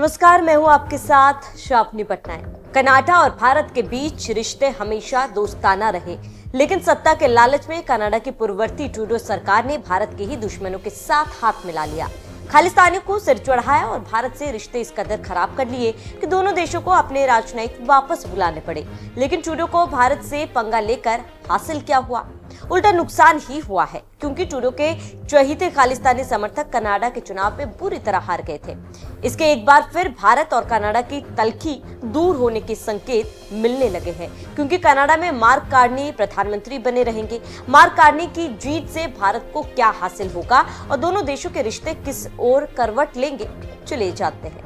नमस्कार, मैं हूं आपके साथ श्रावणी पटनायक। कनाडा और भारत के बीच रिश्ते हमेशा दोस्ताना रहे, लेकिन सत्ता के लालच में कनाडा की पूर्ववर्ती ट्रूडो सरकार ने भारत के ही दुश्मनों के साथ हाथ मिला लिया, खालिस्तानियों को सिर चढ़ाया और भारत से रिश्ते इस कदर खराब कर लिए कि दोनों देशों को अपने राजनयिक वापस बुलाने पड़े। लेकिन ट्रूडो को भारत से पंगा लेकर हासिल क्या हुआ? उल्टा नुकसान ही हुआ है, क्योंकि ट्रूडो के चहेते खालिस्तानी समर्थक कनाडा के चुनाव में बुरी तरह हार गए थे। इसके एक बार फिर भारत और कनाडा की तल्खी दूर होने के संकेत मिलने लगे हैं, क्योंकि कनाडा में मार्क कार्नी प्रधानमंत्री बने रहेंगे। मार्क कार्नी की जीत से भारत को क्या हासिल होगा और दोनों देशों के रिश्ते किस ओर करवट लेंगे, चले जाते हैं।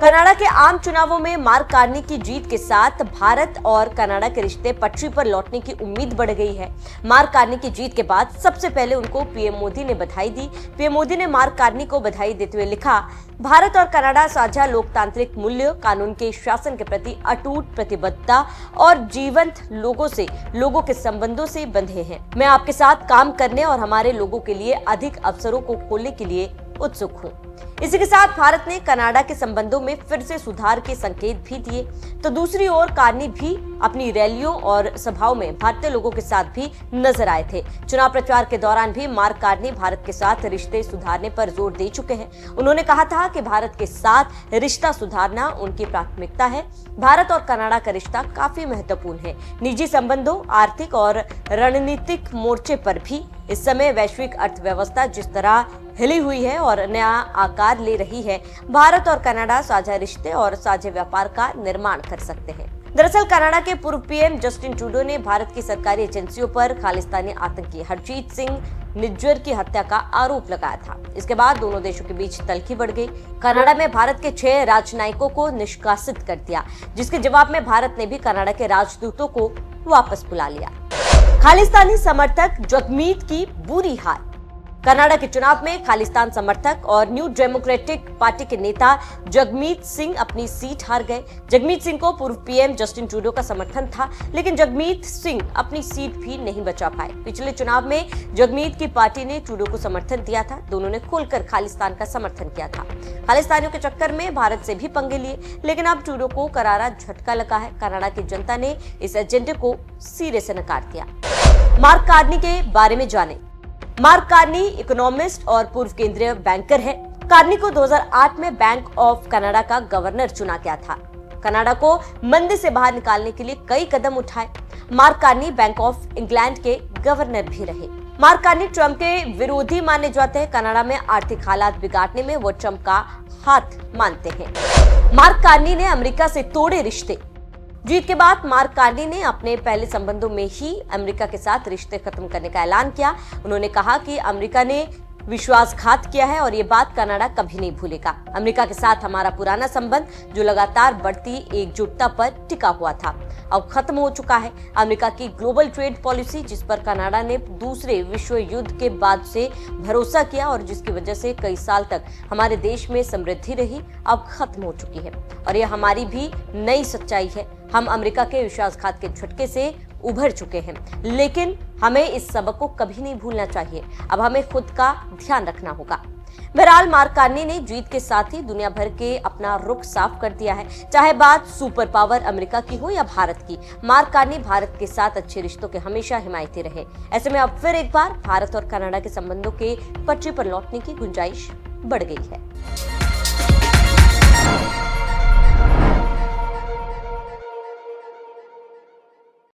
कनाडा के आम चुनावों में मार्क कार्नी की जीत के साथ भारत और कनाडा के रिश्ते पटरी पर लौटने की उम्मीद बढ़ गई है। मार्क कार्नी की जीत के बाद सबसे पहले उनको पीएम मोदी ने बधाई दी। पीएम मोदी ने मार्क कार्नी को बधाई देते हुए लिखा, भारत और कनाडा साझा लोकतांत्रिक मूल्य, कानून के शासन के प्रति अटूट प्रतिबद्धता और जीवंत लोगों के संबंधों से बंधे हैं। मैं आपके साथ काम करने और हमारे लोगों के लिए अधिक अवसरों को खोलने के लिए उत्सुक हूँ। इसी के साथ भारत ने कनाडा के संबंधों में फिर से सुधार के संकेत भी दिए, तो दूसरी ओर कार्नी भी अपनी रैलियों और सभाओं में भारतीय लोगों के साथ भी नजर आए थे। चुनाव प्रचार के दौरान भी मार्क कार्नी भारत के साथ रिश्ते सुधारने पर जोर दे चुके हैं। उन्होंने कहा था कि भारत के साथ रिश्ता सुधारना उनकी प्राथमिकता है। भारत और कनाडा का रिश्ता काफी महत्वपूर्ण है, निजी संबंधों, आर्थिक और रणनीतिक मोर्चे पर भी। इस समय वैश्विक अर्थव्यवस्था जिस तरह हिली हुई है और नया आकार ले रही है, भारत और कनाडा साझा रिश्ते और साझे व्यापार का निर्माण कर सकते हैं। दरअसल कनाडा के पूर्व पीएम जस्टिन ट्रूडो ने भारत की सरकारी एजेंसियों पर खालिस्तानी आतंकी हरजीत सिंह निज्जर की हत्या का आरोप लगाया था। इसके बाद दोनों देशों के बीच तल्खी बढ़ गई। कनाडा में भारत के 6 राजनयिकों को निष्कासित कर दिया, जिसके जवाब में भारत ने भी कनाडा के राजदूतों को वापस बुला लिया। खालिस्तानी समर्थक जगमीत की बुरी हार। कनाडा के चुनाव में खालिस्तान समर्थक और न्यू डेमोक्रेटिक पार्टी के नेता जगमीत सिंह अपनी सीट हार गए। जगमीत सिंह को पूर्व पीएम जस्टिन ट्रूडो का समर्थन था, लेकिन जगमीत सिंह अपनी सीट भी नहीं बचा पाए। पिछले चुनाव में जगमीत की पार्टी ने ट्रूडो को समर्थन दिया था। दोनों ने खुलकर खालिस्तान का समर्थन किया था। खालिस्तानियों के चक्कर में भारत से भी पंगे लिए, लेकिन अब ट्रूडो को करारा झटका लगा है। कनाडा की जनता ने इस एजेंडे को सिरे से नकार दिया। मार्क कार्नी के बारे में जाने। मार्क कार्नी इकोनॉमिस्ट और पूर्व केंद्रीय बैंकर है। कार्नी को 2008 में बैंक ऑफ कनाडा का गवर्नर चुना गया था। कनाडा को मंदी से बाहर निकालने के लिए कई कदम उठाए। Mark Carney bank of England के गवर्नर भी रहे। मार्क कार्नी ट्रंप के विरोधी माने जाते हैं। कनाडा में आर्थिक हालात बिगाड़ने में वो ट्रंप का हाथ मानते हैं। मार्क कार्नी ने अमेरिका से तोड़े रिश्ते। जीत के बाद मार्क कार्नी ने अपने पहले संबंधों में ही अमेरिका के साथ रिश्ते खत्म करने का ऐलान किया। उन्होंने कहा कि अमेरिका ने विश्वासघात किया है और ये बात कनाडा कभी नहीं भूलेगा। अमेरिका के साथ हमारा पुराना संबंध, जो लगातार बढ़ती एकजुटता पर टिका हुआ था, अब खत्म हो चुका है। अमेरिका की ग्लोबल ट्रेड पॉलिसी, जिस पर कनाडा ने दूसरे विश्व युद्ध के बाद से भरोसा किया और जिसकी वजह से कई साल तक हमारे देश में समृद्धि रही, अब खत्म हो चुकी है और यह हमारी भी नई सच्चाई है। हम अमेरिका के विश्वासघात के झटके से उभर चुके हैं, लेकिन हमें इस सबक को कभी नहीं भूलना चाहिए। अब हमें खुद का ध्यान रखना होगा। बहरहाल मार्क कार्नी ने जीत के साथ ही दुनिया भर के अपना रुख साफ कर दिया है, चाहे बात सुपर पावर अमेरिका की हो या भारत की। मार्क कार्नी भारत के साथ अच्छे रिश्तों के हमेशा हिमायती रहे। ऐसे में अब फिर एक बार भारत और कनाडा के संबंधों के पटरी पर लौटने की गुंजाइश बढ़ गई है।